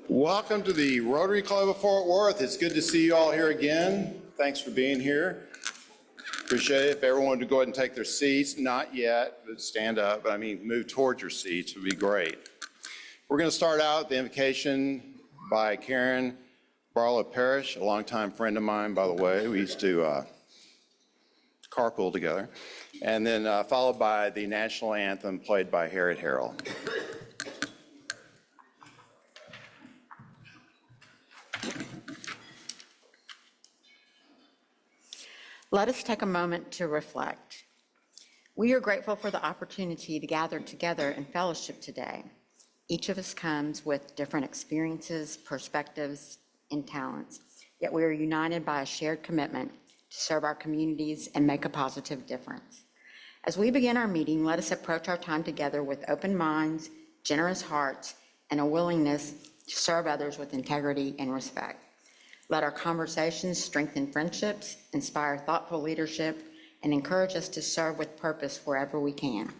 Welcome to the Rotary Club of Fort Worth. It's good to see you all here again. Thanks for being here. Appreciate it. If everyone would go ahead and take their seats, not yet, but stand up, but I mean move towards your seats would be great. We're going to start out with the invocation by Karen Barlow Parrish, a longtime friend of mine, by the way. We used to carpool together. And then followed by the national anthem played by Harriet Harrell. Let us take a moment to reflect. We are grateful for the opportunity to gather together in fellowship today. Each of us comes with different experiences, perspectives, and talents, yet we are united by a shared commitment to serve our communities and make a positive difference. As we begin our meeting, let us approach our time together with open minds, generous hearts, and a willingness to serve others with integrity and respect. Let our conversations strengthen friendships, inspire thoughtful leadership, and encourage us to serve with purpose wherever we can.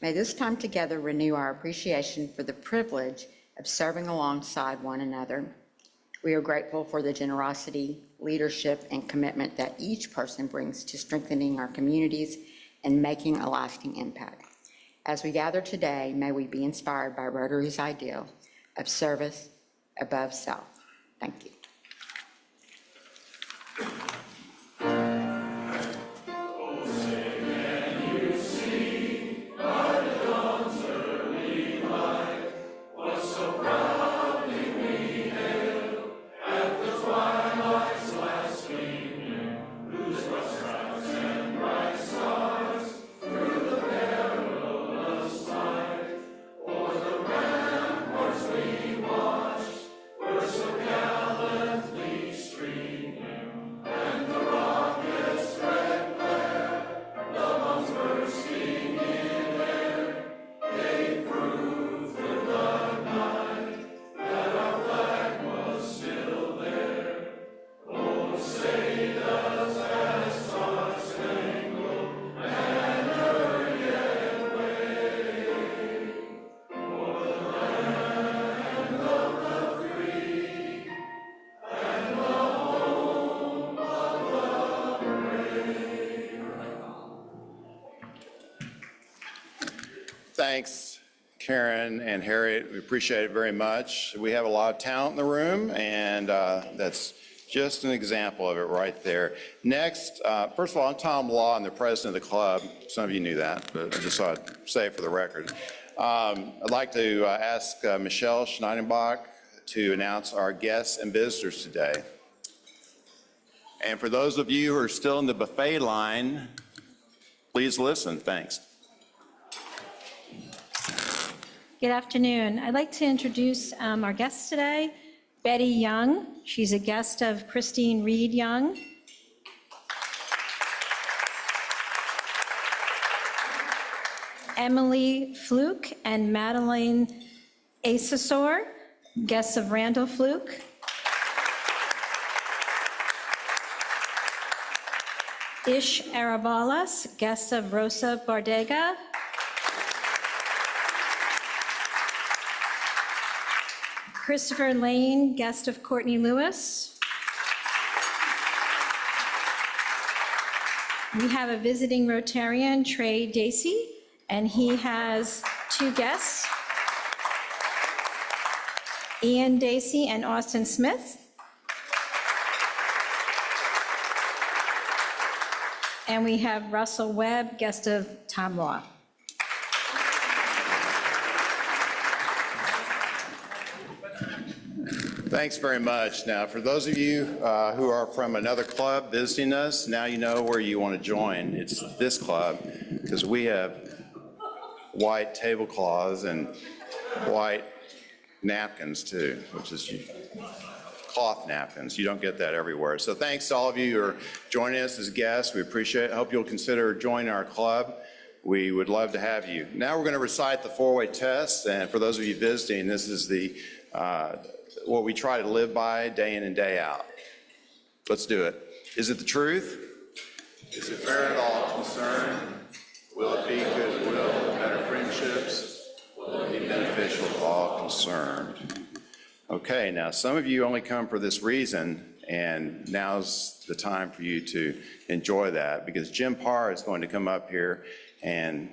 May this time together renew our appreciation for the privilege of serving alongside one another. We are grateful for the generosity, leadership, and commitment that each person brings to strengthening our communities and making a lasting impact. As we gather today, may we be inspired by Rotary's ideal of service above self. Thank you. Thanks, Karen and Harriet. We appreciate it very much. We have a lot of talent in the room, and that's just an example of it right there. Next, first of all, I'm Tom Law. I'm the president of the club. Some of you knew that, but I just thought I'd say it for the record. I'd like to ask Michelle Schneidenbach to announce our guests and visitors today. And for those of you who are still in the buffet line, please listen. Thanks. Good afternoon. I'd like to introduce our guest today, Betty Young. She's a guest of Christine Reed Young. Emily Fluke and Madeline Asesor, guests of Randall Fluke. Ish Arabalas, guest of Rosa Bardega. Christopher Lane, guest of Courtney Lewis. We have a visiting Rotarian, Trey Dacey, and he has two guests, Ian Dacey and Austin Smith. And we have Russell Webb, guest of Tom Law. Thanks very much. Now, for those of you who are from another club visiting us, now you know where you want to join. It's this club, because we have white tablecloths and white napkins too, which is cloth napkins. You don't get that everywhere. So thanks to all of you who are joining us as guests. We appreciate it. I hope you'll consider joining our club. We would love to have you. Now we're going to recite the four-way test. And for those of you visiting, this is the what we try to live by day in and day out. Let's do it. Is it the truth? Is it fair at all concerned? Will it be goodwill, better friendships? Will it be beneficial to all concerned? Okay, now some of you only come for this reason, and now's the time for you to enjoy that, because Jim Parr is going to come up here and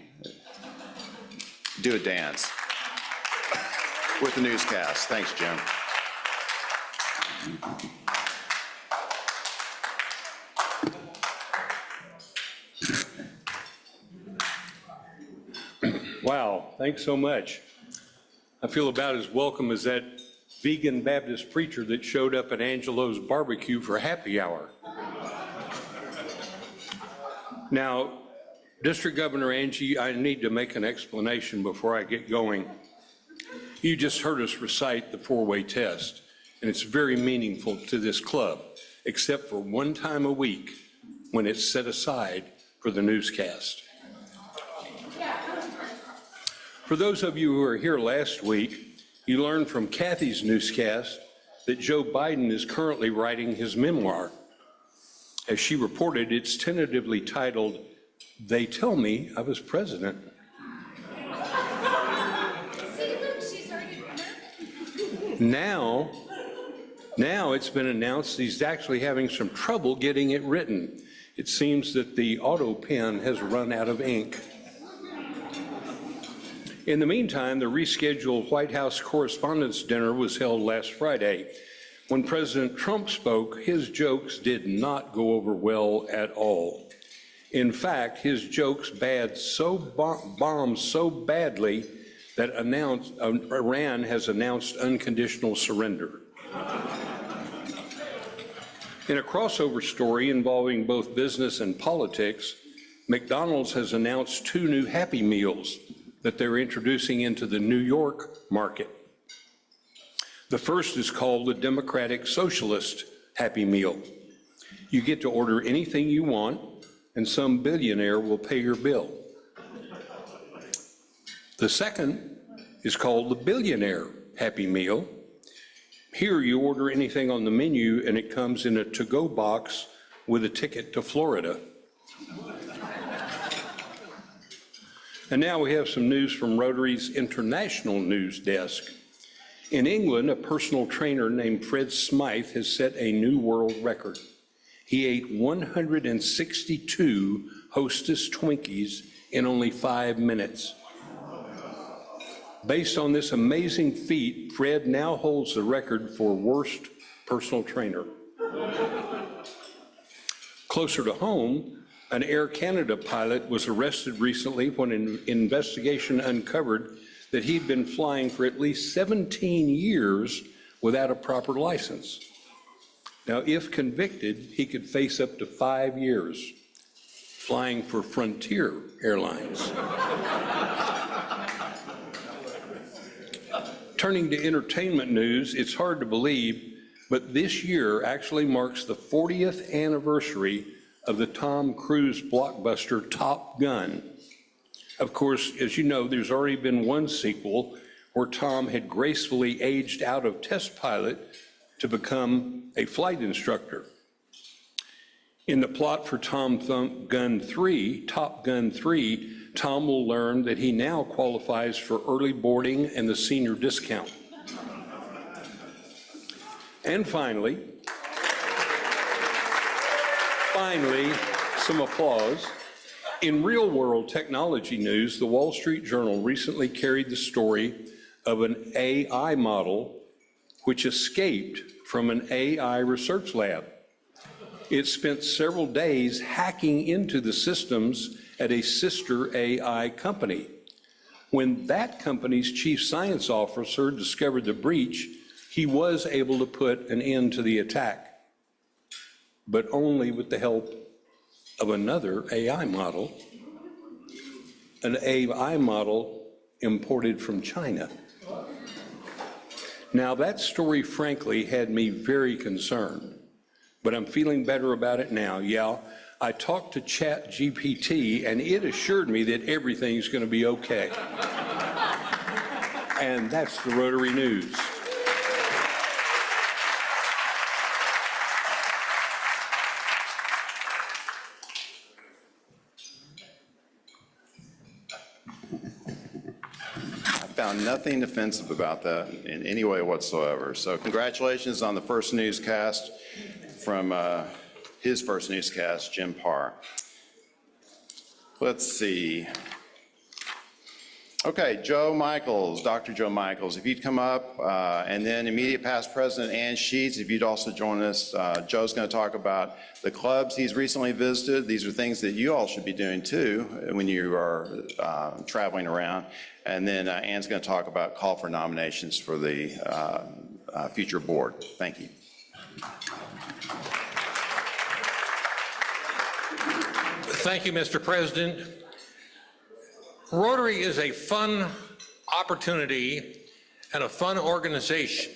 do a dance with the newscast. Thanks, Jim. Wow, thanks so much. I feel about as welcome as that vegan Baptist preacher that showed up at Angelo's barbecue for happy hour. Now, District Governor Angie, I need to make an explanation before I get going. You just heard us recite the four-way test, and it's very meaningful to this club, except for one time a week when it's set aside for the newscast. For those of you who were here last week, you learned from Kathy's newscast that Joe Biden is currently writing his memoir. As she reported, it's tentatively titled, "They Tell Me I Was President." Now it's been announced he's actually having some trouble getting it written. It seems that the auto pen has run out of ink. In the meantime, the rescheduled White House Correspondents' Dinner was held last Friday. When President Trump spoke, his jokes did not go over well at all. In fact, his jokes bombed so badly that Iran has announced unconditional surrender. In a crossover story involving both business and politics, McDonald's has announced two new Happy Meals that they're introducing into the New York market. The first is called the Democratic Socialist Happy Meal. You get to order anything you want, and some billionaire will pay your bill. The second is called the Billionaire Happy Meal. Here you order anything on the menu, and it comes in a to-go box with a ticket to Florida. And now we have some news from Rotary's International News Desk. In England, a personal trainer named Fred Smythe has set a new world record. He ate 162 Hostess Twinkies in only 5 minutes. Based on this amazing feat, Fred now holds the record for worst personal trainer. Closer to home, an Air Canada pilot was arrested recently when an investigation uncovered that he'd been flying for at least 17 years without a proper license. Now, if convicted, he could face up to 5 years flying for Frontier Airlines. Turning to entertainment news, it's hard to believe, but this year actually marks the 40th anniversary of the Tom Cruise blockbuster Top Gun. Of course, as you know, there's already been one sequel where Tom had gracefully aged out of test pilot to become a flight instructor. In the plot for Top Gun 3, Tom will learn that he now qualifies for early boarding and the senior discount. And finally, some applause. In real-world technology news, the Wall Street Journal recently carried the story of an AI model which escaped from an AI research lab. It spent several days hacking into the systems at a sister AI company. When that company's chief science officer discovered the breach, he was able to put an end to the attack, but only with the help of another AI model, an AI model imported from China. Now, that story, frankly, had me very concerned, but I'm feeling better about it now. Yeah, I talked to ChatGPT, and it assured me that everything's going to be okay. And that's the Rotary News. Found nothing offensive about that in any way whatsoever. So congratulations on the first newscast from his first newscast, Jim Parr. Let's see. Okay, Joe Michaels, Dr. Joe Michaels, if you'd come up, and then immediate past president Ann Sheets, if you'd also join us. Joe's going to talk about the clubs he's recently visited. These are things that you all should be doing too when you are traveling around. And then Ann's going to talk about call for nominations for the future board. Thank you. Thank you, Mr. President. Rotary is a fun opportunity and a fun organization.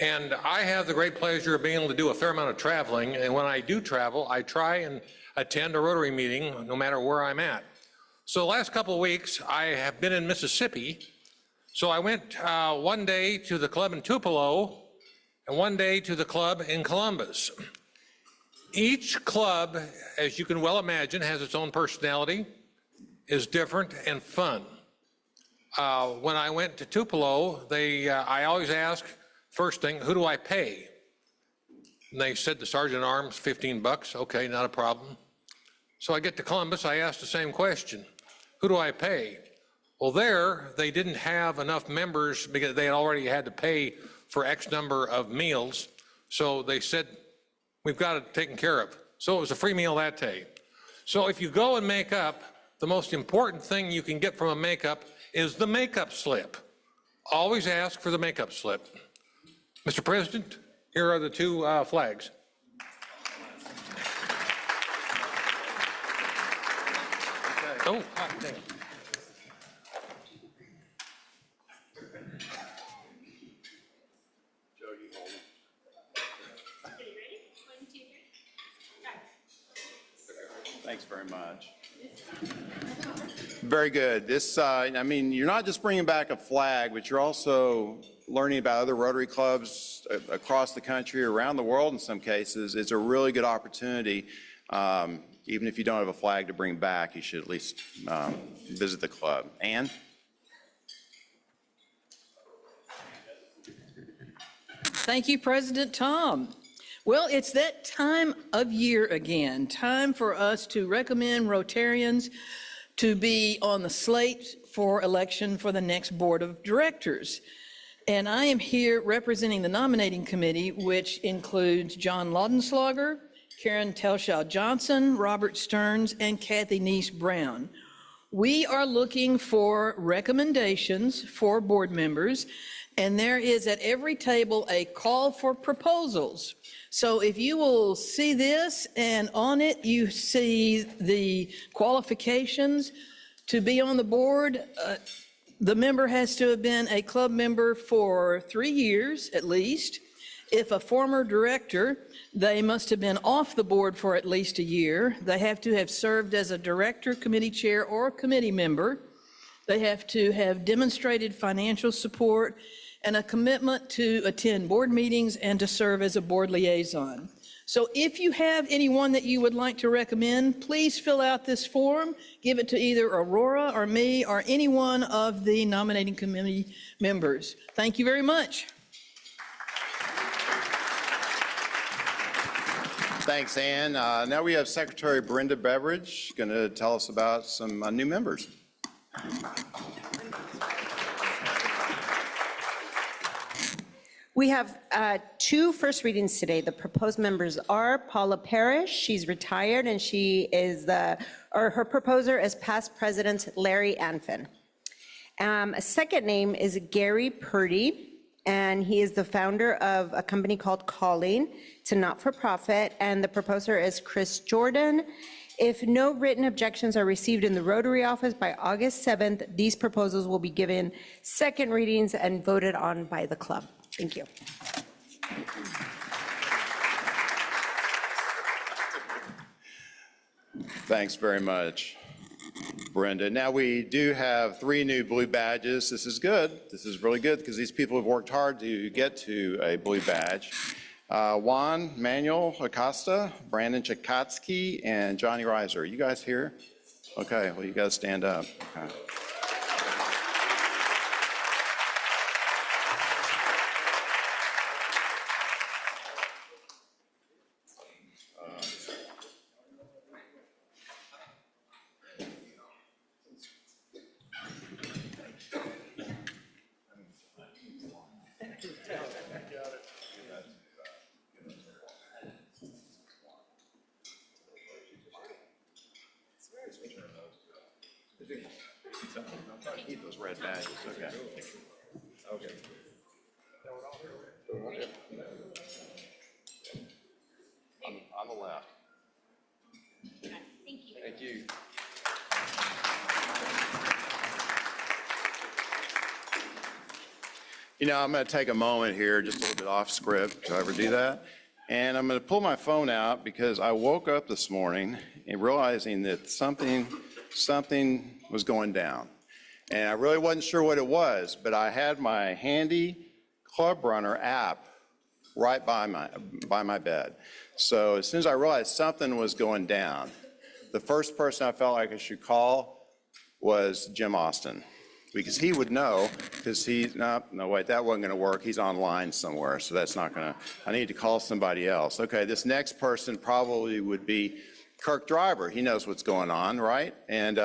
And I have the great pleasure of being able to do a fair amount of traveling. And when I do travel, I try and attend a Rotary meeting no matter where I'm at. So the last couple of weeks, I have been in Mississippi. So I went one day to the club in Tupelo and one day to the club in Columbus. Each club, as you can well imagine, has its own personality, is different and fun. When I went to Tupelo, I always ask, first thing, who do I pay? And they said the sergeant at arms, $15. Okay, not a problem. So I get to Columbus, I ask the same question. Who do I pay? Well, there, they didn't have enough members because they already had to pay for X number of meals. So they said, we've got it taken care of. So it was a free meal that day. So if you go and make up, the most important thing you can get from a makeup is the makeup slip. Always ask for the makeup slip. Mr. President, here are the two flags. Oh, thank you. Joe, you hold it. Okay, you ready? 1, 2, 3, go. Thanks very much. Very good. This, I mean, you're not just bringing back a flag, but you're also learning about other Rotary clubs across the country, around the world in some cases. It's a really good opportunity. Even if you don't have a flag to bring back, you should at least visit the club. Ann? Thank you, President Tom. Well, it's that time of year again, time for us to recommend Rotarians to be on the slate for election for the next board of directors. And I am here representing the nominating committee, which includes John Laudenslager, Karen Telshaw Johnson, Robert Stearns, and Kathy Neese Brown. We are looking for recommendations for board members, and there is at every table a call for proposals. So if you will see this, and on it you see the qualifications to be on the board. The member has to have been a club member for 3 years at least. If a former director, they must have been off the board for at least a year. They have to have served as a director, committee chair, or committee member. They have to have demonstrated financial support and a commitment to attend board meetings and to serve as a board liaison. So if you have anyone that you would like to recommend, please fill out this form, give it to either Aurora or me or any one of the nominating committee members. Thank you very much. Thanks, Ann. Now we have Secretary Brenda Beveridge going to tell us about some new members. We have two first readings today. The proposed members are Paula Parrish. She's retired, and her proposer is past President Larry Anfin. A second name is Gary Purdy, and he is the founder of a company called Calling. It's a not-for-profit, and the proposer is Chris Jordan. If no written objections are received in the Rotary office by August 7th, these proposals will be given second readings and voted on by the club. Thank you. Thanks very much, Brenda. Now we do have 3 new blue badges. This is good. This is really good because these people have worked hard to get to a blue badge. Juan Manuel Acosta, Brandon Chakatsky, and Johnny Reiser. You guys here? Okay, well, you guys stand up. Okay. Keep those red badges, okay. Okay. On the left. Thank you. Thank you. You know, I'm going to take a moment here, just a little bit off script, if I ever do that. And I'm going to pull my phone out because I woke up this morning and realizing that something was going down. And I really wasn't sure what it was, but I had my handy Club Runner app right by my bed. So as soon as I realized something was going down, the first person I felt like I should call was Jim Austin, because he would know, because no, wait, that wasn't going to work. He's online somewhere, so that's not going to, I need to call somebody else. Okay, this next person probably would be Kirk Driver. He knows what's going on, right? And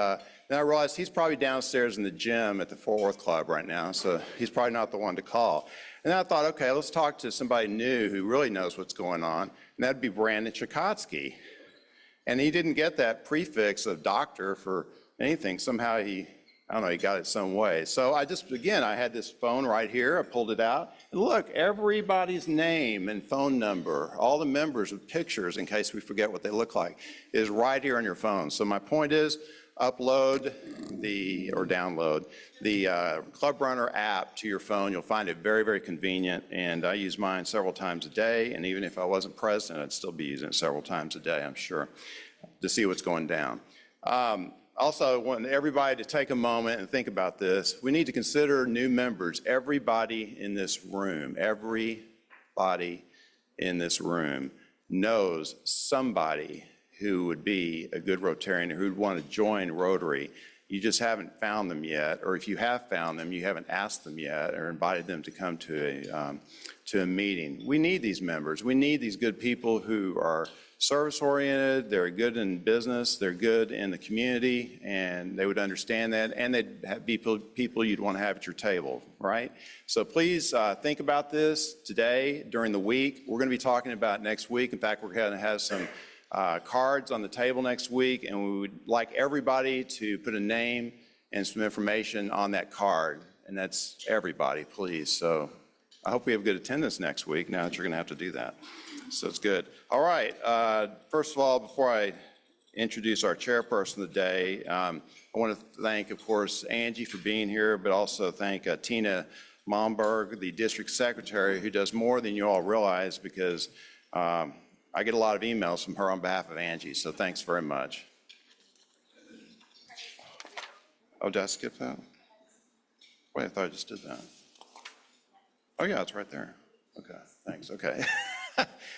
then I realized he's probably downstairs in the gym at the Fort Worth Club right now, so he's probably not the one to call. And then I thought, okay, let's talk to somebody new who really knows what's going on, and that'd be Brandon Chakatsky. And he didn't get that prefix of doctor for anything. Somehow he got it some way. So I had this phone right here. I pulled it out. And look, everybody's name and phone number, all the members with pictures, in case we forget what they look like, is right here on your phone. So my point is, download the Club Runner app to your phone. You'll find it very, very convenient. And I use mine several times a day. And even if I wasn't president, I'd still be using it several times a day, I'm sure, to see what's going down. Also, I want everybody to take a moment and think about this. We need to consider new members. Everybody in this room knows somebody who would be a good Rotarian, who would want to join Rotary. You just haven't found them yet, or if you have found them, you haven't asked them yet or invited them to come to a meeting. We need these members. We need these good people who are service-oriented, they're good in business, they're good in the community, and they would understand that, and they'd be people you'd want to have at your table, right? So please think about this today, during the week. We're going to be talking about next week. In fact, we're going to have some cards on the table next week, and we would like everybody to put a name and some information on that card, and that's everybody, please. So I hope we have good attendance next week, now that you're going to have to do that. So it's good. All right. First of all, before I introduce our chairperson of the day, I want to thank, of course, Angie for being here, but also thank Tina Momberg, the district secretary, who does more than you all realize, because I get a lot of emails from her on behalf of Angie, so thanks very much. Oh, did I skip that? Wait, I thought I just did that. Oh, yeah, it's right there. Okay, thanks. Okay.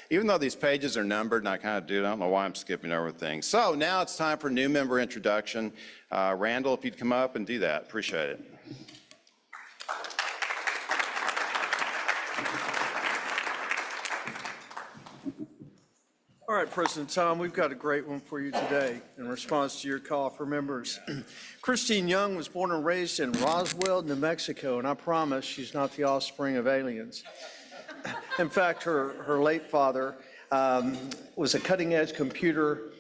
Even though these pages are numbered, and I kind of do, I don't know why I'm skipping over things. So now it's time for new member introduction. Randall, if you'd come up and do that, appreciate it. All right, President Tom, we've got a great one for you today in response to your call for members. Christine Young was born and raised in Roswell, New Mexico, and I promise she's not the offspring of aliens. In fact, her late father was a cutting-edge computer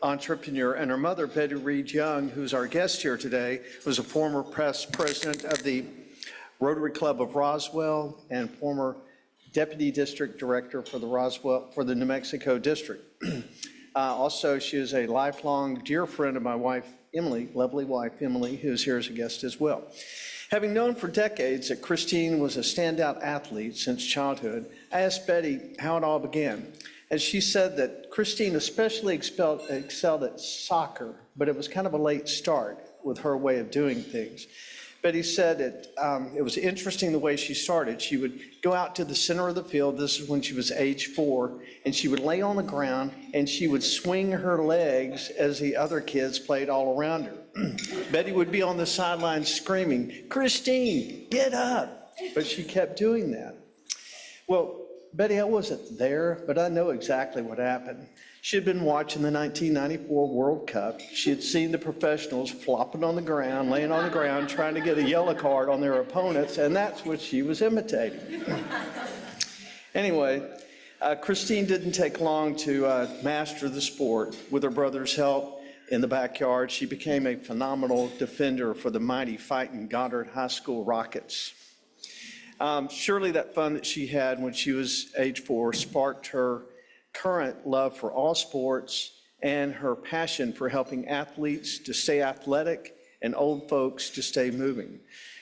entrepreneur, and her mother, Betty Reed Young, who's our guest here today, was a former past president of the Rotary Club of Roswell and former Deputy District Director for the New Mexico District. Also, she is a lifelong dear friend of my wife, Emily, lovely wife, Emily, who's here as a guest as well. Having known for decades that Christine was a standout athlete since childhood, I asked Betty how it all began. And she said that Christine especially excelled at soccer, but it was kind of a late start with her way of doing things. Betty said it was interesting the way she started. She would go out to the center of the field, this is when she was age 4, and she would lay on the ground and she would swing her legs as the other kids played all around her. Betty would be on the sideline screaming, "Christine, get up!" But she kept doing that. Well, Betty, I wasn't there, but I know exactly what happened. She had been watching the 1994 World Cup. She had seen the professionals flopping on the ground, laying on the ground, trying to get a yellow card on their opponents, and that's what she was imitating. Anyway, Christine didn't take long to master the sport. With her brother's help in the backyard, she became a phenomenal defender for the mighty Fighting Goddard High School Rockets. Surely that fun that she had when she was age 4 sparked her current love for all sports and her passion for helping athletes to stay athletic and old folks to stay moving.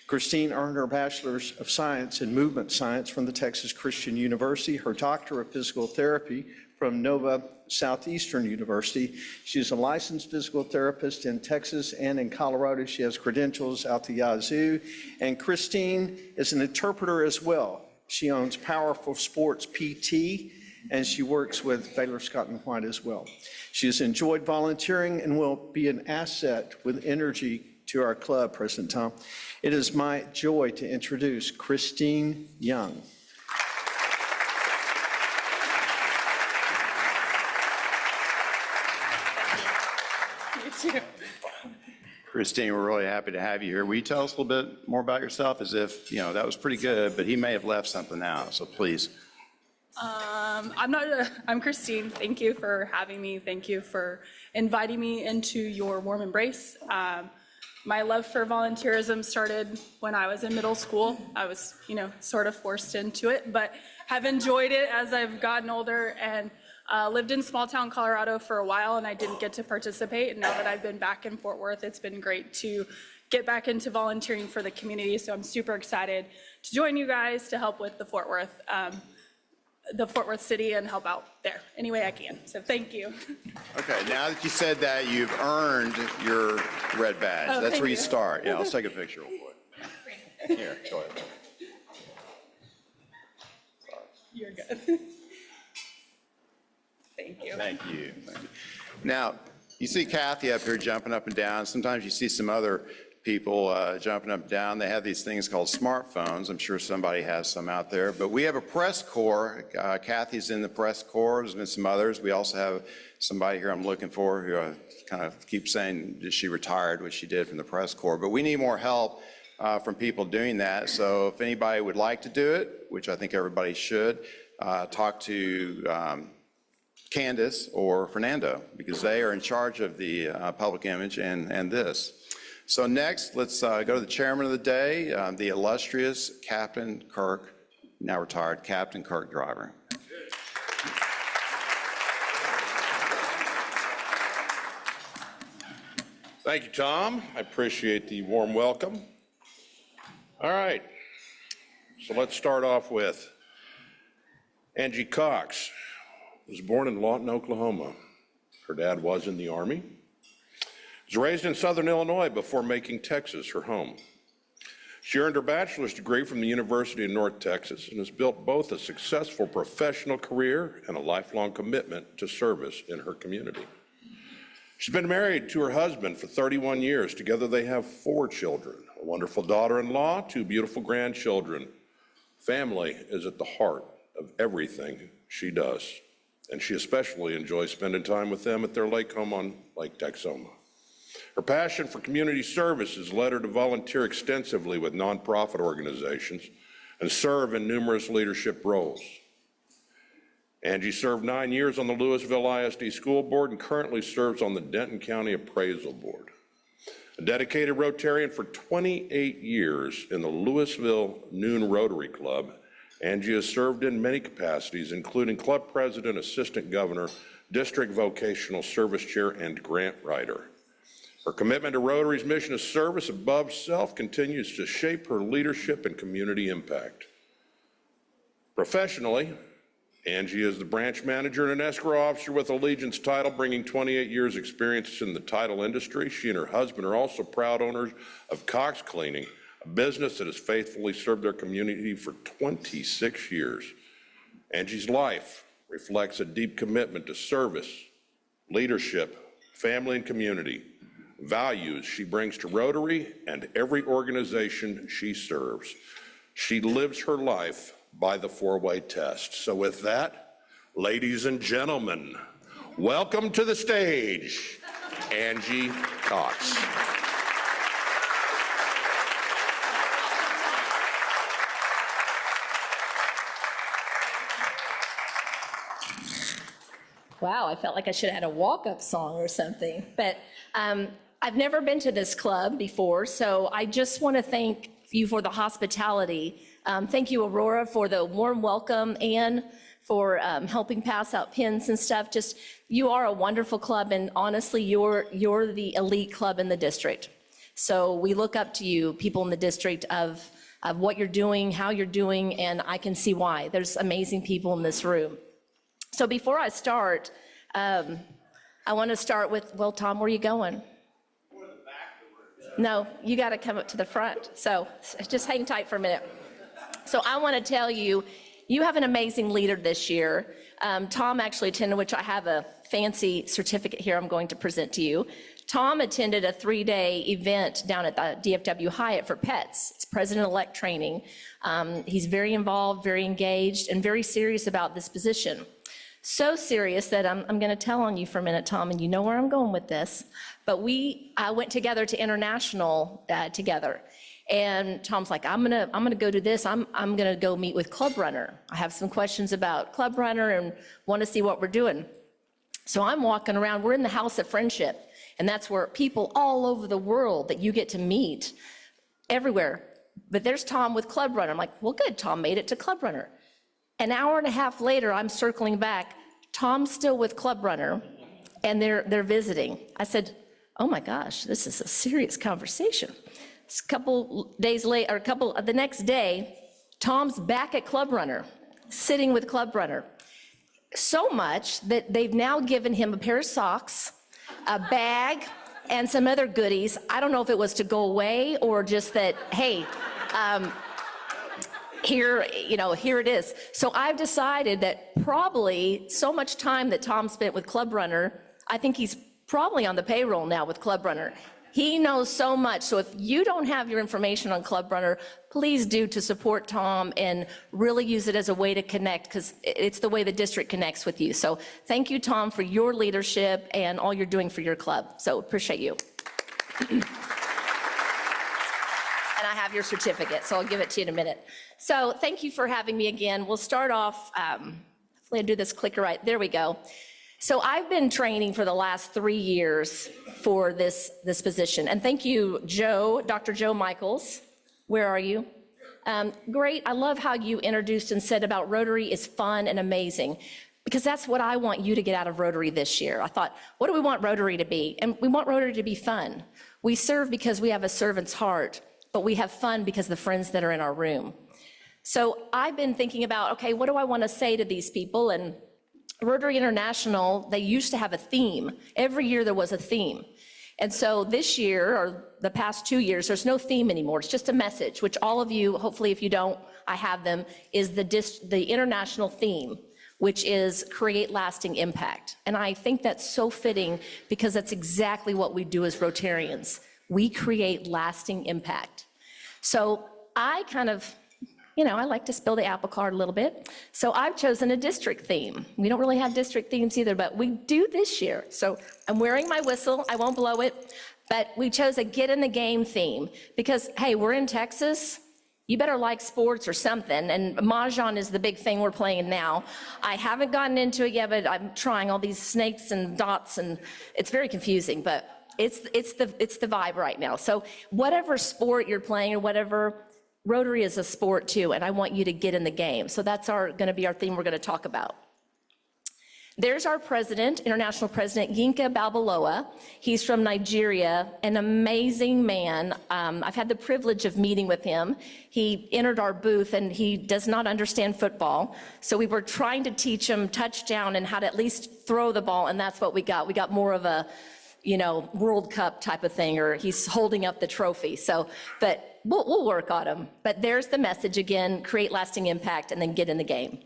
Christine earned her Bachelor's of Science in Movement Science from the Texas Christian University, her Doctor of Physical Therapy from Nova Southeastern University. She's a licensed physical therapist in Texas and in Colorado. She has credentials out the yazoo. And Christine is an interpreter as well. She owns Powerful Sports PT, and she works with Baylor Scott & White as well. She has enjoyed volunteering and will be an asset with energy to our club, President Tom. It is my joy to introduce Christine Young. Christine, we're really happy to have you here. Will you tell us a little bit more about yourself, as if, that was pretty good, but he may have left something out, so please. I'm Christine. Thank you for having me. Thank you for inviting me into your warm embrace. My love for volunteerism started when I was in middle school. I was, sort of forced into it, but have enjoyed it as I've gotten older and lived in small town Colorado for a while, and I didn't get to participate. And now that I've been back in Fort Worth, it's been great to get back into volunteering for the community. So I'm super excited to join you guys to help with the Fort Worth City and help out there any way I can. So thank you. Okay, now that you said that, you've earned your red badge. Oh, That's thank where you you. start. Yeah, let's take a picture real quick. Here, go ahead. You're good. Thank you. Thank you. Thank you. Now, you see Kathy up here jumping up and down. Sometimes you see some other people jumping up and down. They have these things called smartphones. I'm sure somebody has some out there. But we have a press corps. Kathy's in the press corps. There's been some others. We also have somebody here I'm looking for who kind of keeps saying that she retired, which she did from the press corps. But we need more help from people doing that. So if anybody would like to do it, which I think everybody should, talk to Candace or Fernando, because they are in charge of the public image and this. So next, let's go to the chairman of the day, the illustrious Captain Kirk, now retired Captain Kirk Driver. Thank you, Tom. I appreciate the warm welcome. All right, so let's start off with Angie Cox. Was born in Lawton, Oklahoma. Her dad was in the Army. Was raised in Southern Illinois before making Texas her home. She earned her bachelor's degree from the University of North Texas and has built both a successful professional career and a lifelong commitment to service in her community. She's been married to her husband for 31 years. Together they have 4 children, a wonderful daughter-in-law, 2 beautiful grandchildren. Family is at the heart of everything she does, and she especially enjoys spending time with them at their lake home on Lake Texoma. Her passion for community service has led her to volunteer extensively with nonprofit organizations and serve in numerous leadership roles. Angie served 9 years on the Louisville ISD School Board and currently serves on the Denton County Appraisal Board. A dedicated Rotarian for 28 years in the Louisville Noon Rotary Club, Angie has served in many capacities, including club president, assistant governor, district vocational service chair, and grant writer. Her commitment to Rotary's mission of service above self continues to shape her leadership and community impact. Professionally, Angie is the branch manager and an escrow officer with Allegiance Title, bringing 28 years experience in the title industry. She and her husband are also proud owners of Cox Cleaning, a business that has faithfully served their community for 26 years. Angie's life reflects a deep commitment to service, leadership, family, and community. Values she brings to Rotary and every organization she serves. She lives her life by the 4-way test. So with that, ladies and gentlemen, welcome to the stage, Angie Cox. Wow, I felt like I should have had a walk-up song or something. But I've never been to this club before, so I just want to thank you for the hospitality. Thank you, Aurora, for the warm welcome and for helping pass out pins and stuff. Just, you are a wonderful club, and honestly, you're the elite club in the district. So we look up to you, people in the district, of what you're doing, how you're doing, and I can see why. There's amazing people in this room. So before I start, I want to start with, well, Tom, where are you going? No, you got to come up to the front. So just hang tight for a minute. So I want to tell you, you have an amazing leader this year. Tom actually attended, which I have a fancy certificate here I'm going to present to you. Tom attended a 3-day event down at the DFW Hyatt for pets. It's president-elect training. He's very involved, very engaged, and very serious about this position. So serious that I'm going to tell on you for a minute, Tom, and you know where I'm going with this. But we went together to international together, and Tom's like, I'm gonna go do this. I'm gonna go meet with Club Runner. I have some questions about Club Runner and want to see what we're doing. So I'm walking around. We're in the House of Friendship, and that's where people all over the world that you get to meet everywhere. But there's Tom with Club Runner. I'm like, well, good. Tom made it to Club Runner. An hour and a half later, I'm circling back. Tom's still with Club Runner, and they're visiting. I said, oh my gosh, this is a serious conversation. A couple days later, or the next day, Tom's back at Club Runner, sitting with Club Runner. So much that they've now given him a pair of socks, a bag, and some other goodies. I don't know if it was to go away or just that, hey, here it is. So I've decided that probably so much time that Tom spent with Club Runner, I think he's probably on the payroll now with Club Runner. He knows so much. So if you don't have your information on Club Runner, please do, to support Tom and really use it as a way to connect, because it's the way the district connects with you. So thank you, Tom, for your leadership and all you're doing for your club. So appreciate you. And I have your certificate, so I'll give it to you in a minute. So thank you for having me again. We'll start off, hopefully I do this clicker right. There we go. So I've been training for the last 3 years for this position. And thank you, Joe, Dr. Joe Michaels. Where are you? Great. I love how you introduced and said about Rotary is fun and amazing, because that's what I want you to get out of Rotary this year. I thought, what do we want Rotary to be? And we want Rotary to be fun. We serve because we have a servant's heart, but we have fun because of the friends that are in our room. So I've been thinking about, okay, what do I want to say to these people? And Rotary International, they used to have a theme. Every year there was a theme. And so this year, or the past 2 years, there's no theme anymore. It's just a message, which all of you, hopefully if you don't, I have them, is the international theme, which is create lasting impact. And I think that's so fitting because that's exactly what we do as Rotarians. We create lasting impact. So I kind of, I like to spill the apple cart a little bit. So I've chosen a district theme. We don't really have district themes either, but we do this year. So I'm wearing my whistle. I won't blow it, but we chose a get in the game theme because, hey, we're in Texas. You better like sports or something, and Mahjong is the big thing we're playing now. I haven't gotten into it yet, but I'm trying all these snakes and dots, and it's very confusing, but it's the vibe right now. So whatever sport you're playing or whatever, Rotary is a sport too, and I want you to get in the game. So that's gonna be our theme we're gonna talk about. There's our president, International President Yinka Balbaloa. He's from Nigeria, an amazing man. I've had the privilege of meeting with him. He entered our booth and he does not understand football. So we were trying to teach him touchdown and how to at least throw the ball, and that's what we got. We got more of a, World Cup type of thing, or he's holding up the trophy. So, but we'll work on him. But there's the message again, create lasting impact and then get in the game.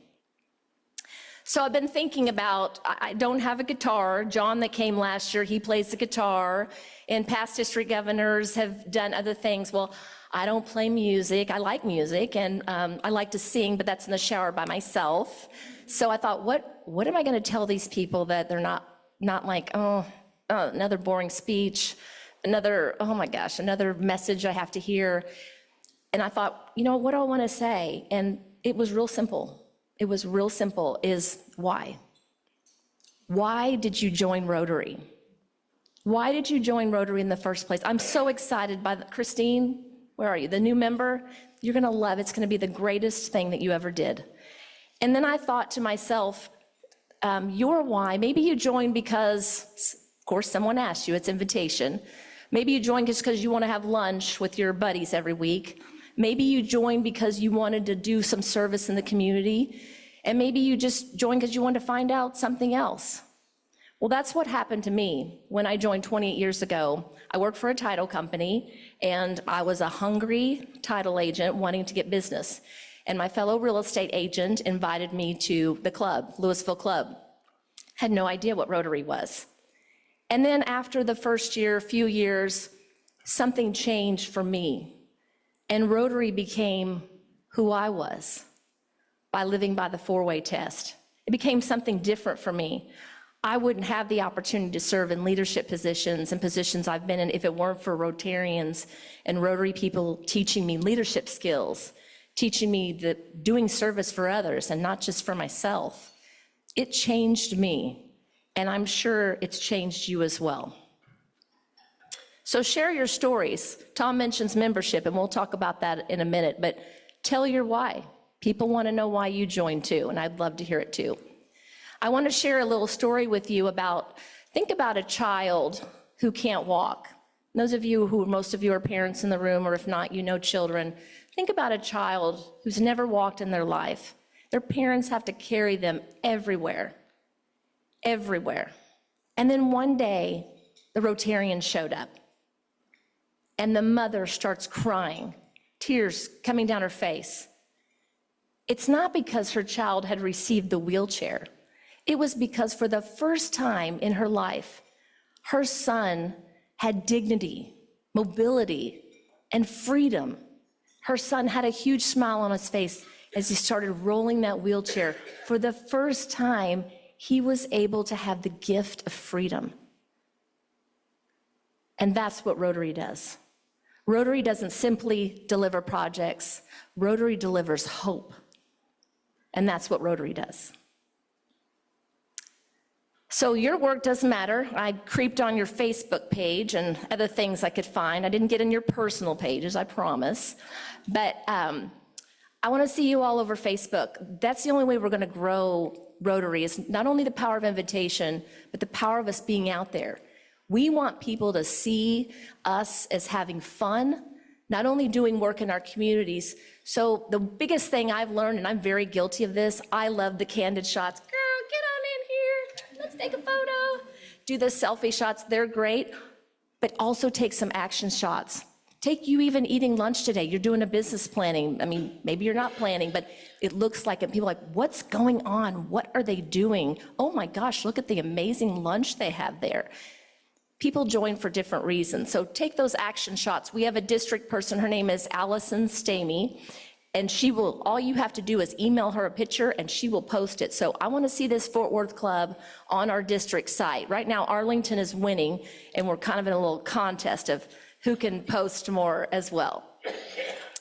So I've been thinking about, I don't have a guitar. John that came last year, he plays the guitar, and past district governors have done other things. Well, I don't play music. I like music, and I like to sing, but that's in the shower by myself. So I thought, what am I going to tell these people that they're not like, another boring speech, another, oh my gosh, another message I have to hear. And I thought, what do I want to say? And it was real simple. It was real simple, is why? Why did you join Rotary? Why did you join Rotary in the first place? I'm so excited by Christine, where are you? The new member, you're gonna love it. It's gonna be the greatest thing that you ever did. And then I thought to myself, your why, maybe you joined because, of course, someone asked you, it's invitation. Maybe you joined just because you wanna have lunch with your buddies every week. Maybe you joined because you wanted to do some service in the community, and maybe you just joined because you wanted to find out something else. Well, that's what happened to me when I joined 28 years ago. I worked for a title company, and I was a hungry title agent wanting to get business. And my fellow real estate agent invited me to the club, Louisville Club. Had no idea what Rotary was. And then after the first year, few years, something changed for me. And Rotary became who I was by living by the four-way test. It became something different for me. I wouldn't have the opportunity to serve in leadership positions and positions I've been in if it weren't for Rotarians and Rotary people teaching me leadership skills, teaching me doing service for others and not just for myself. It changed me, and I'm sure it's changed you as well. So share your stories. Tom mentions membership, and we'll talk about that in a minute, but tell your why. People want to know why you joined too, and I'd love to hear it too. I want to share a little story with you think about a child who can't walk. Those of you most of you are parents in the room, or if not, you know children. Think about a child who's never walked in their life. Their parents have to carry them everywhere, everywhere. And then one day, the Rotarian showed up. And the mother starts crying, tears coming down her face. It's not because her child had received the wheelchair. It was because for the first time in her life, her son had dignity, mobility, and freedom. Her son had a huge smile on his face as he started rolling that wheelchair. For the first time, he was able to have the gift of freedom. And that's what Rotary does. Rotary doesn't simply deliver projects. Rotary delivers hope. And that's what Rotary does. So your work doesn't matter. I creeped on your Facebook page and other things I could find. I didn't get in your personal pages, I promise. But I want to see you all over Facebook. That's the only way we're going to grow Rotary, is not only the power of invitation, but the power of us being out there. We want people to see us as having fun, not only doing work in our communities. So the biggest thing I've learned, and I'm very guilty of this, I love the candid shots. Girl, get on in here. Let's take a photo. Do the selfie shots. They're great. but also take some action shots. Take you even eating lunch today. You're doing a business planning. I mean, maybe you're not planning, but it looks like it. People are like, what's going on? What are they doing? Oh my gosh, look at the amazing lunch they have there. People join for different reasons. So take those action shots. We have a district person. Her name is Allison Stamey. And she will, all you have to do is email her a picture and she will post it. So I want to see this Fort Worth Club on our district site. Right now, Arlington is winning, and we're kind of in a little contest of who can post more as well.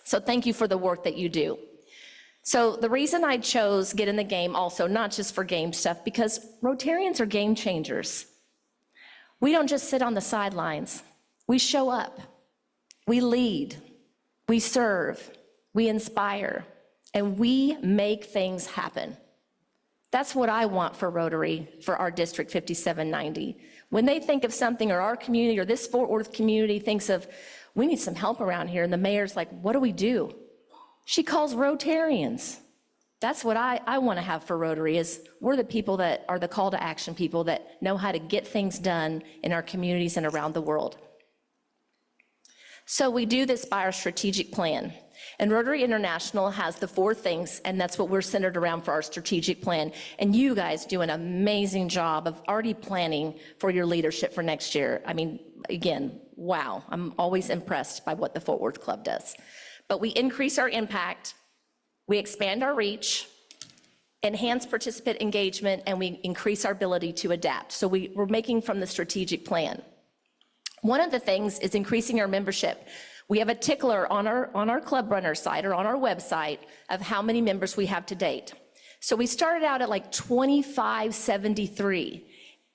So thank you for the work that you do. So the reason I chose Get in the Game also, not just for game stuff, because Rotarians are game changers. We don't just sit on the sidelines. We show up. We lead. We serve. We inspire. And we make things happen. That's what I want for Rotary, for our District 5790. When they think of something, or our community, or this Fort Worth community thinks of, we need some help around here, and the mayor's like, what do we do? She calls Rotarians. That's what I want to have for Rotary, is we're the people that are the call to action people that know how to get things done in our communities and around the world. So we do this by our strategic plan. And Rotary International has the 4 things, and that's what we're centered around for our strategic plan. And you guys do an amazing job of already planning for your leadership for next year. I mean, again, wow, I'm always impressed by what the Fort Worth Club does. But we increase our impact, we expand our reach, enhance participant engagement, and we increase our ability to adapt. So we're making from the strategic plan. One of the things is increasing our membership. We have a tickler on our Club Runner site, or on our website, of how many members we have to date. So we started out at like 2573,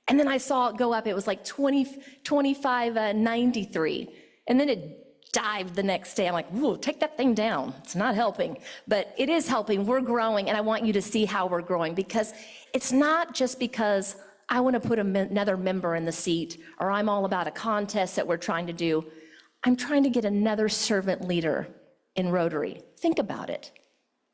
and then I saw it go up. It was like 2593, and then it dived the next day. I'm like, whoa, take that thing down. It's not helping, but it is helping. We're growing, and I want you to see how we're growing, because it's not just because I want to put another member in the seat, or I'm all about a contest that we're trying to do. I'm trying to get another servant leader in Rotary. Think about it.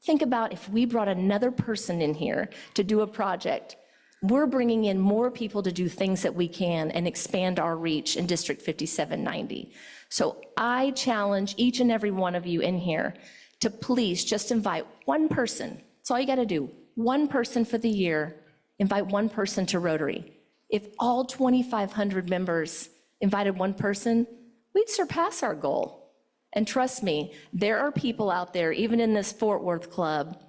Think about if we brought another person in here to do a project. We're bringing in more people to do things that we can and expand our reach in District 5790. So I challenge each and every one of you in here to please just invite one person. That's all you got to do. One person for the year. Invite one person to Rotary. If all 2,500 members invited one person, we'd surpass our goal. And trust me, there are people out there, even in this Fort Worth Club.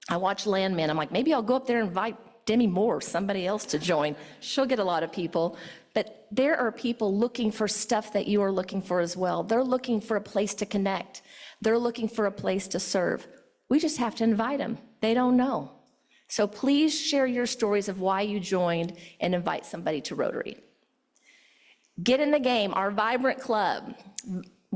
I watch Landman. I'm like, maybe I'll go up there and invite Demi Moore, somebody else, to join. She'll get a lot of people. But there are people looking for stuff that you are looking for as well. They're looking for a place to connect. They're looking for a place to serve. We just have to invite them. They don't know. So please share your stories of why you joined and invite somebody to Rotary. Get in the game, our vibrant club.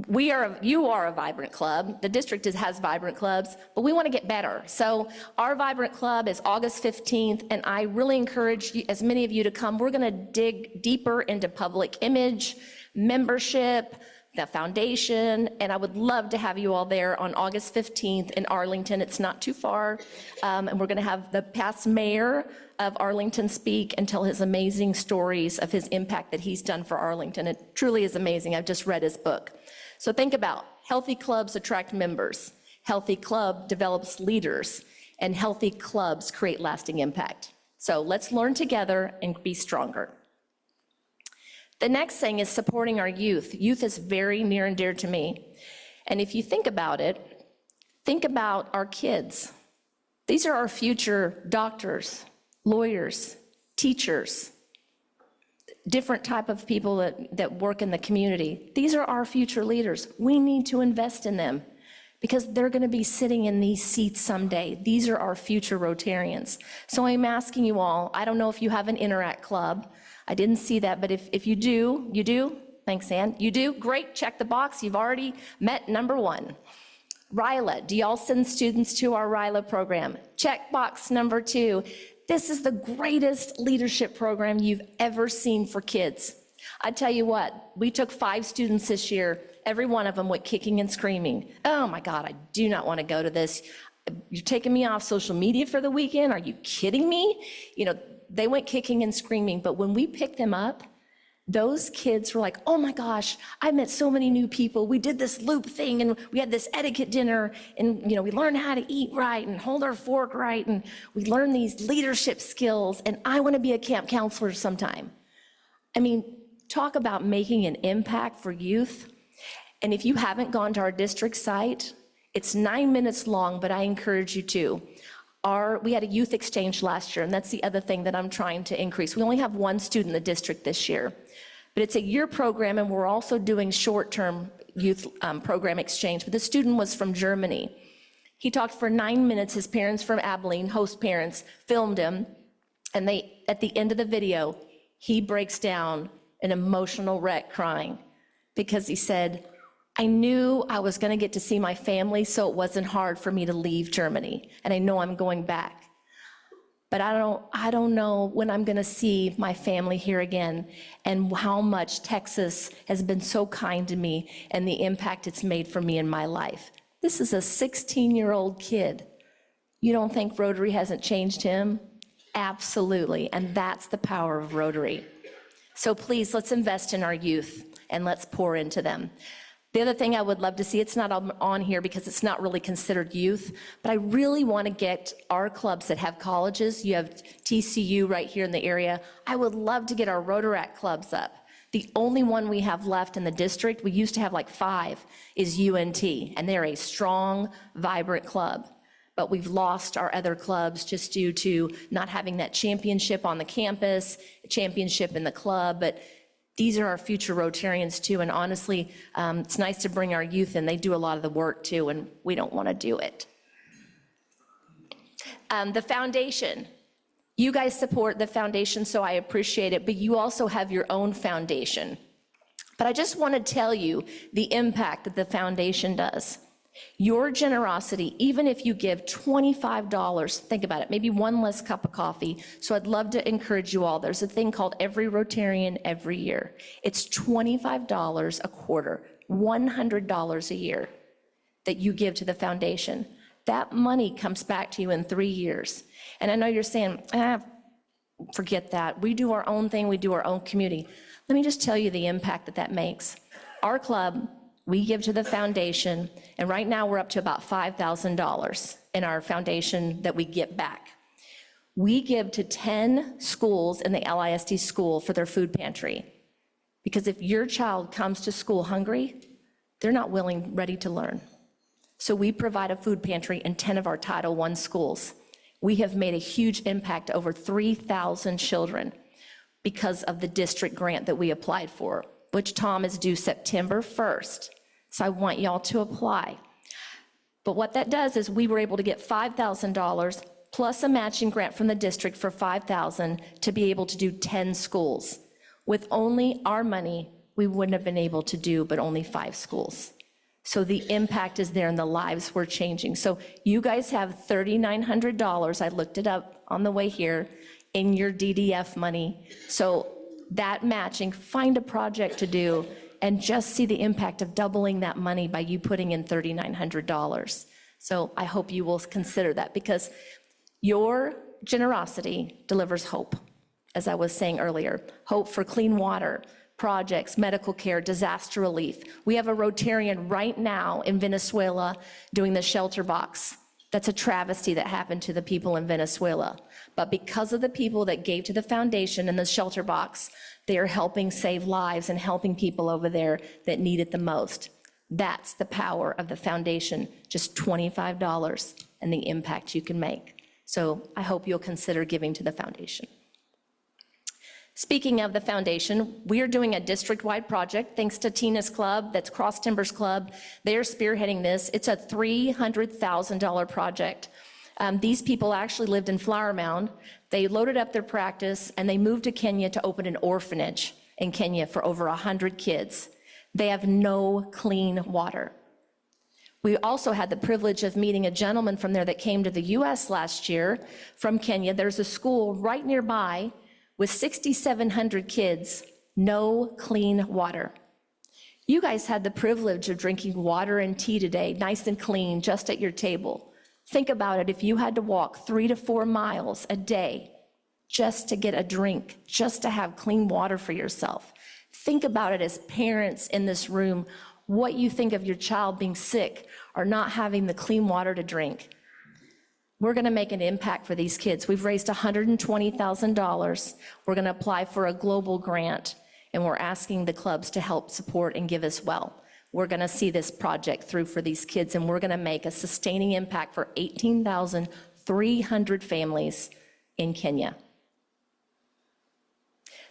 You are a vibrant club. The district has vibrant clubs, but we want to get better. So our vibrant club is August 15th, and I really encourage as many of you to come. We're going to dig deeper into public image, membership, the foundation, and I would love to have you all there on August 15th in Arlington. It's not too far, and we're going to have the past mayor of Arlington speak and tell his amazing stories of his impact that he's done for Arlington. It truly is amazing. I've just read his book. So think about healthy clubs attract members, healthy club develops leaders, and healthy clubs create lasting impact. So let's learn together and be stronger. The next thing is supporting our youth. Youth is very near and dear to me. And if you think about it, think about our kids. These are our future doctors, lawyers, teachers, different type of people that work in the community. These are our future leaders. We need to invest in them because they're going to be sitting in these seats someday. These are our future Rotarians. So I'm asking you all, I don't know if you have an Interact Club. I didn't see that, but if you do, you do? Thanks, Ann. You do? Great, check the box. You've already met number 1. RILA, do y'all send students to our RILA program? Check box number 2. This is the greatest leadership program you've ever seen for kids. I tell you what, we took 5 students this year. Every one of them went kicking and screaming. Oh my God, I do not want to go to this. You're taking me off social media for the weekend? Are you kidding me? You know, they went kicking and screaming, but when we picked them up, Those kids were like, oh my gosh, I met so many new people. We did this loop thing and we had this etiquette dinner and, we learned how to eat right and hold our fork right. And we learned these leadership skills and I want to be a camp counselor sometime. I mean, talk about making an impact for youth. And if you haven't gone to our district site, it's 9 minutes long, but I encourage you to. We had a youth exchange last year, and that's the other thing that I'm trying to increase. We only have one student in the district this year, but it's a year program, and we're also doing short-term youth program exchange. But the student was from Germany. He talked for 9 minutes. His parents from Abilene, host parents, filmed him, and at the end of the video, he breaks down an emotional wreck crying because he said, I knew I was going to get to see my family, so it wasn't hard for me to leave Germany, and I know I'm going back. But I don't know when I'm going to see my family here again, and how much Texas has been so kind to me and the impact it's made for me in my life. This is a 16-year-old kid. You don't think Rotary hasn't changed him? Absolutely, and that's the power of Rotary. So please, let's invest in our youth, and let's pour into them. The other thing I would love to see, it's not on here because it's not really considered youth, but I really want to get our clubs that have colleges. You have TCU right here in the area. I would love to get our Rotaract clubs up. The only one we have left in the district, we used to have like 5, is UNT, and they're a strong, vibrant club. But we've lost our other clubs just due to not having that championship on the campus, championship in the club, but these are our future Rotarians too, and honestly, it's nice to bring our youth in. They do a lot of the work too, and we don't want to do it. The foundation. You guys support the foundation, so I appreciate it, but you also have your own foundation. But I just want to tell you the impact that the foundation does. Your generosity, even if you give $25, think about it, maybe one less cup of coffee. So I'd love to encourage you all. There's a thing called Every Rotarian Every Year. It's $25 a quarter, $100 a year that you give to the foundation. That money comes back to you in 3 years. And I know you're saying, forget that. We do our own thing. We do our own community. Let me just tell you the impact that makes. Our club, we give to the foundation, and right now we're up to about $5,000 in our foundation that we get back. We give to 10 schools in the LISD school for their food pantry. Because if your child comes to school hungry, they're not ready to learn. So we provide a food pantry in 10 of our Title I schools. We have made a huge impact, over 3,000 children, because of the district grant that we applied for, which Tom is due September 1st. So I want y'all to apply. But what that does is we were able to get $5,000 plus a matching grant from the district for $5,000 to be able to do 10 schools. With only our money, we wouldn't have been able to do but only 5 schools. So the impact is there and the lives were changing. So you guys have $3,900, I looked it up on the way here, in your DDF money. So that matching, find a project to do and just see the impact of doubling that money by you putting in $3,900. So I hope you will consider that, because your generosity delivers hope, as I was saying earlier. Hope for clean water, projects, medical care, disaster relief. We have a Rotarian right now in Venezuela doing the shelter box. That's a travesty that happened to the people in Venezuela. But because of the people that gave to the foundation and the shelter box, they are helping save lives and helping people over there that need it the most. That's the power of the foundation, just $25 and the impact you can make. So I hope you'll consider giving to the foundation. Speaking of the foundation, we are doing a district-wide project, thanks to Tina's club, that's Cross Timbers Club. They're spearheading this. It's a $300,000 project. These people actually lived in Flower Mound. They loaded up their practice and they moved to Kenya to open an orphanage in Kenya for over 100 kids. They have no clean water. We also had the privilege of meeting a gentleman from there that came to the US last year from Kenya. There's a school right nearby with 6,700 kids, no clean water. You guys had the privilege of drinking water and tea today, nice and clean, just at your table. Think about it, if you had to walk 3 to 4 miles a day just to get a drink, just to have clean water for yourself. Think about it as parents in this room, what you think of your child being sick or not having the clean water to drink. We're going to make an impact for these kids. We've raised $120,000. We're going to apply for a global grant, and we're asking the clubs to help support and give as well. We're going to see this project through for these kids, and we're going to make a sustaining impact for 18,300 families in Kenya.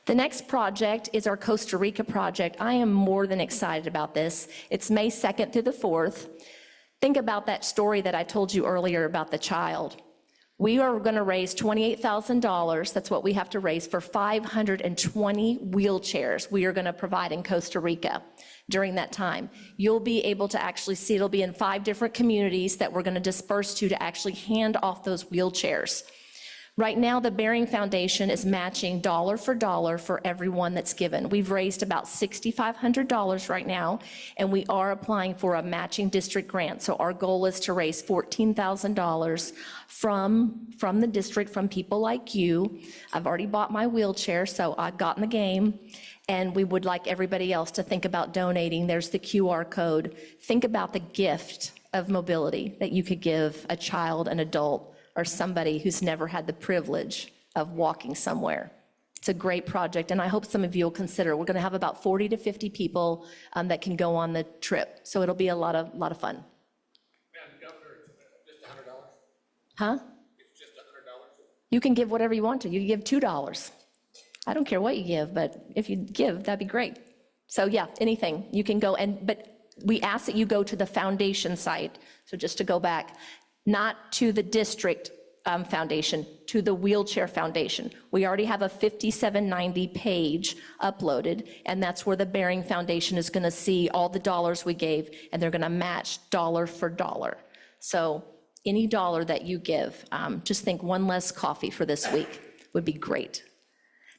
The next project is our Costa Rica project. I am more than excited about this. It's May 2nd through the 4th. Think about that story that I told you earlier about the child. We are going to raise $28,000. That's what we have to raise for 520 wheelchairs we are going to provide in Costa Rica during that time. You'll be able to actually see, it'll be in 5 different communities that we're going to disperse to actually hand off those wheelchairs. Right now, the Bearing Foundation is matching dollar for everyone that's given. We've raised about $6,500 right now, and we are applying for a matching district grant. So our goal is to raise $14,000 from the district, from people like you. I've already bought my wheelchair, so I've got in the game, and we would like everybody else to think about donating. There's the QR code. Think about the gift of mobility that you could give a child, an adult, or somebody who's never had the privilege of walking somewhere. It's a great project, and I hope some of you will consider. We're going to have about 40 to 50 people that can go on the trip, so it'll be a lot of fun. Madam Governor, it's just $100? Huh? It's just $100? You can give whatever you want to. You can give $2. I don't care what you give, but if you give, that'd be great. So yeah, anything. You can go, but we ask that you go to the foundation site. So just to go back, not to the district foundation, to the Wheelchair Foundation. We already have a 5790 page uploaded, and that's where the Bearing Foundation is going to see all the dollars we gave, and they're going to match dollar for dollar. So any dollar that you give, just think one less coffee for this week would be great.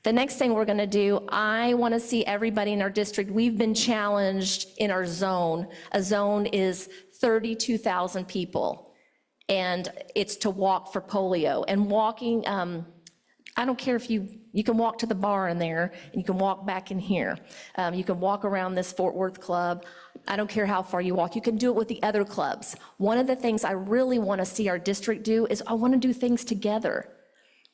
The next thing we're going to do, I want to see everybody in our district. We've been challenged in our zone. A zone is 32,000 people. And it's to walk for polio. And walking, I don't care if you can walk to the bar in there, and you can walk back in here. You can walk around this Fort Worth club. I don't care how far you walk. You can do it with the other clubs. One of the things I really want to see our district do is I want to do things together.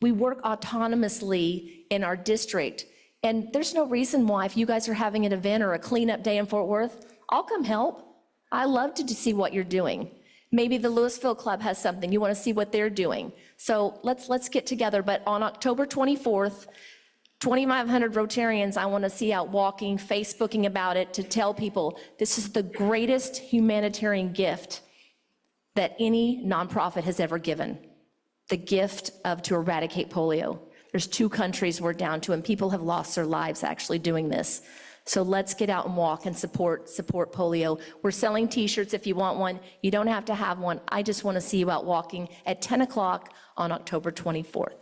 We work autonomously in our district, and there's no reason why, if you guys are having an event or a cleanup day in Fort Worth, I'll come help. I love to see what you're doing. Maybe the Louisville Club has something, you want to see what they're doing. So let's get together, but on October 24th, 2,500 Rotarians I want to see out walking, Facebooking about it, to tell people this is the greatest humanitarian gift that any nonprofit has ever given. The gift to eradicate polio. There's 2 countries we're down to, and people have lost their lives actually doing this. So let's get out and walk and support polio. We're selling t-shirts if you want one. You don't have to have one. I just want to see you out walking at 10 o'clock on October 24th.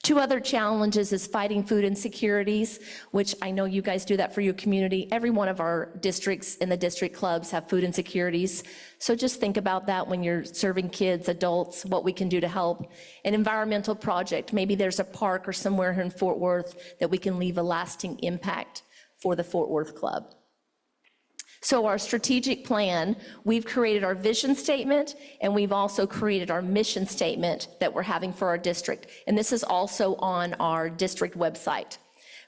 2 other challenges is fighting food insecurities, which I know you guys do that for your community. Every one of our districts in the district clubs have food insecurities. So just think about that when you're serving kids, adults, what we can do to help. An environmental project, maybe there's a park or somewhere here in Fort Worth that we can leave a lasting impact for the Fort Worth Club. So our strategic plan, we've created our vision statement, and we've also created our mission statement that we're having for our district. And this is also on our district website.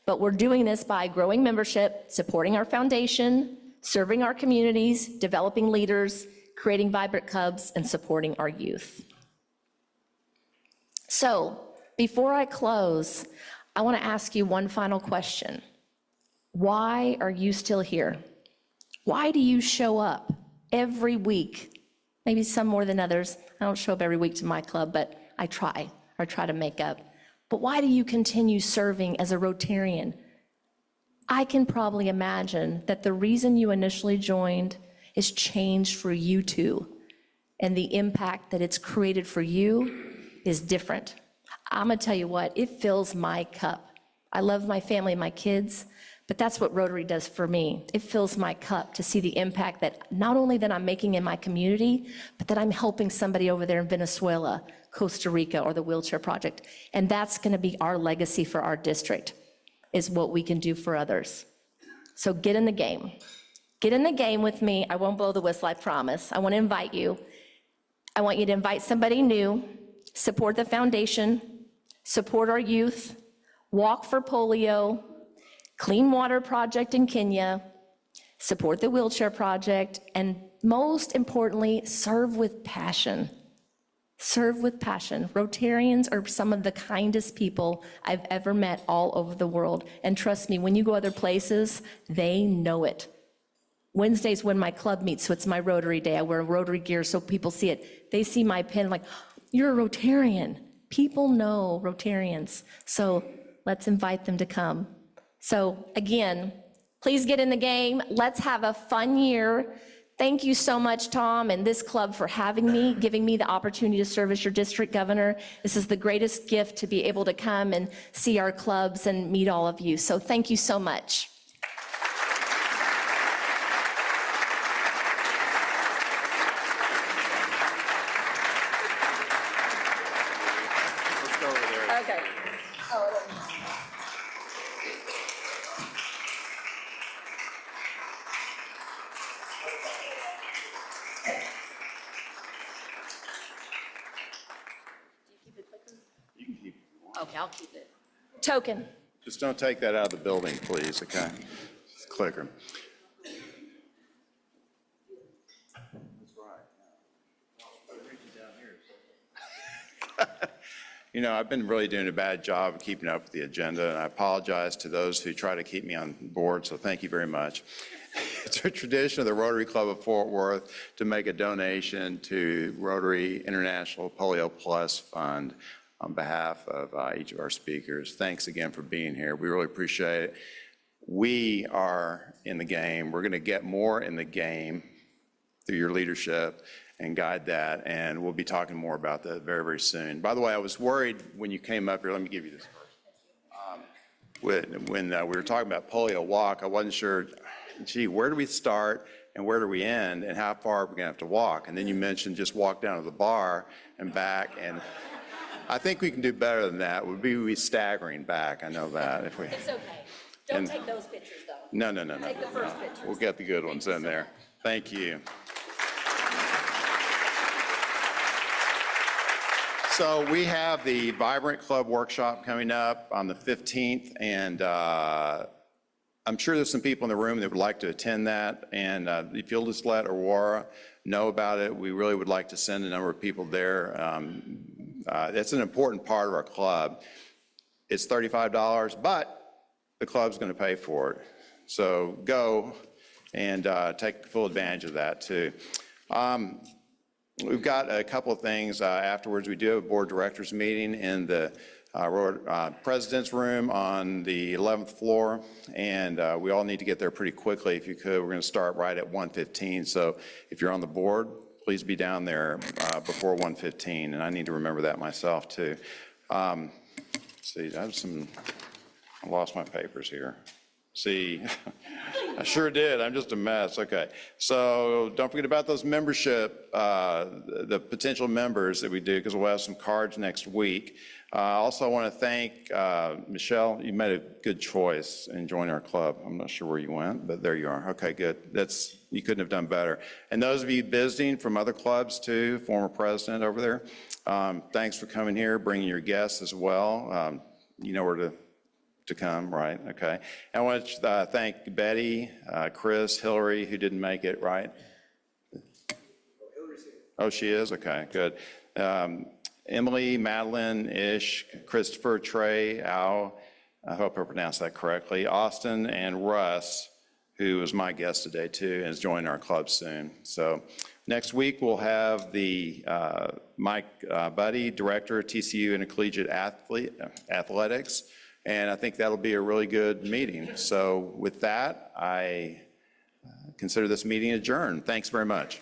But we're doing this by growing membership, supporting our foundation, serving our communities, developing leaders, creating vibrant clubs, and supporting our youth. So before I close, I want to ask you one final question. Why are you still here? Why do you show up every week? Maybe some more than others. I don't show up every week to my club, but I try to make up. But why do you continue serving as a Rotarian? I can probably imagine that the reason you initially joined is change for you too. And the impact that it's created for you is different. I'm gonna tell you what, it fills my cup. I love my family, my kids, but that's what Rotary does for me. It fills my cup to see the impact that not only that I'm making in my community, but that I'm helping somebody over there in Venezuela, Costa Rica, or the Wheelchair Project. And that's gonna be our legacy for our district. is what we can do for others. So get in the game. Get in the game with me. I won't blow the whistle, I promise. I want to invite you. I want you to invite somebody new, support the foundation, support our youth, walk for polio, Clean Water Project in Kenya, support the Wheelchair Project, and most importantly, serve with passion. Serve with passion. Rotarians are some of the kindest people I've ever met all over the world. And trust me, when you go other places, they know it. Wednesday's when my club meets, so it's my Rotary Day. I wear Rotary gear so people see it. They see my pin, like, you're a Rotarian. People know Rotarians. So let's invite them to come. So again, please get in the game. Let's have a fun year. Thank you so much, Tom, and this club for having me, giving me the opportunity to serve as your district governor. This is the greatest gift to be able to come and see our clubs and meet all of you. So thank you so much. Let's go over there. Okay. Okay, I'll keep it. Token. Just don't take that out of the building, please, okay? Just clicker. You know, I've been really doing a bad job of keeping up with the agenda, and I apologize to those who try to keep me on board, so thank you very much. It's a tradition of the Rotary Club of Fort Worth to make a donation to Rotary International Polio Plus Fund on behalf of each of our speakers. Thanks again for being here. We really appreciate it. We are in the game. We're going to get more in the game through your leadership and guide that, and we'll be talking more about that very, very soon. By the way, I was worried when you came up here. Let me give you this first. When we were talking about polio walk, I wasn't sure, gee, where do we start and where do we end, and how far are we going to have to walk? And then you mentioned just walk down to the bar and back, and I think we can do better than that. We'd be staggering back, I know that. If we. It's okay. Don't take those pictures, though. No. Take the first pictures. We'll get the good ones in there. Thank you. So we have the Vibrant Club Workshop coming up on the 15th, and I'm sure there's some people in the room that would like to attend that, and if you'll just let Aurora know about it, we really would like to send a number of people there. That's an important part of our club. It's $35, but the club's going to pay for it. So go and take full advantage of that too. We've got a couple of things afterwards. We do have a board directors meeting in the president's room on the 11th floor, and we all need to get there pretty quickly if you could. We're going to start right at 1:15. So if you're on the board, please be down there before 1:15, and I need to remember that myself too. Let's see, I lost my papers here. See, I sure did. I'm just a mess. Okay. So don't forget about those membership, the potential members that we do, because we'll have some cards next week. Also, I want to thank Michelle. You made a good choice in joining our club. I'm not sure where you went, but there you are. Okay, good. You couldn't have done better. And those of you visiting from other clubs too, former president over there, thanks for coming here, bringing your guests as well. You know where to come, right? Okay. I want to thank Betty, Chris, Hillary, who didn't make it, right? Oh, she is? Okay, good. Emily, Madeline, Ish, Christopher, Trey, Al, I hope I pronounced that correctly, Austin, and Russ, who was my guest today too, and is joining our club soon. So next week we'll have the Mike Buddy, Director of TCU Intercollegiate Athletics, and I think that'll be a really good meeting. So with that, I consider this meeting adjourned. Thanks very much.